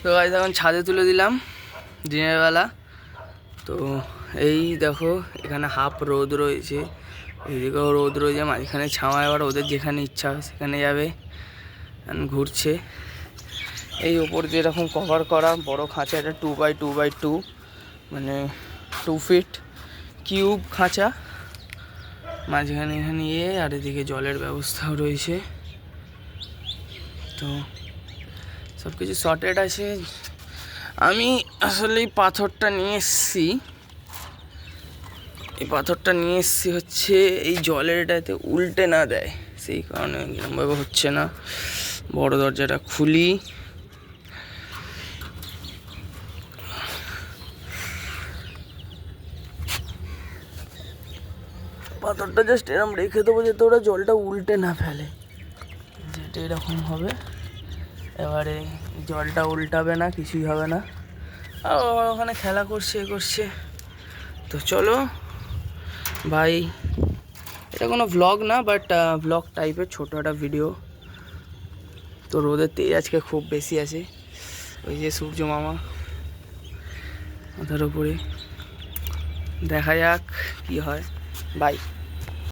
তো গাইস এখন ছাদে তুলে দিলাম দিনের বেলা। তো এই দেখো এখানে হাফ রোদ রয়েছে, এইদিকেও রোদ রয়েছে, মাঝখানে ছাওয়া। এবার ওদের যেখানে ইচ্ছা হবে সেখানে যাবে, ঘুরছে। এই ওপর দিয়ে এরকম কভার করা বড় খাঁচা, এটা 2x2x2 মানে 2 ফিট কিউব খাঁচা। মাঝখানে এখানে আর এদিকে জলের ব্যবস্থাও রয়েছে। তো সব কিছু সর্টেড আছে। আমি আসলে এই পাথরটা নিয়ে এসেছি, হচ্ছে এই জলের এটাতে উল্টে না দেয়, সেই কারণে এরকমভাবে হচ্ছে না। বড় দরজাটা খুলি, পাথরটা জাস্ট এরকম রেখে দেবো যাতে ওরা জলটা উল্টে না ফেলে, যেটা এরকম হবে। এবারে জলটা উল্টাবে না, কিছুই হবে না। আর ওখানে খেলা করছে। তো চলো ভাই, এটা কোনো ভ্লগ না, বাট ভ্লগ টাইপের ছোটো একটা ভিডিও। তো রোদের তেজ আজকে খুব বেশি আছে, ওই যে সূর্য মামা মাথার উপরে। দেখা যাক কি হয়। বাই।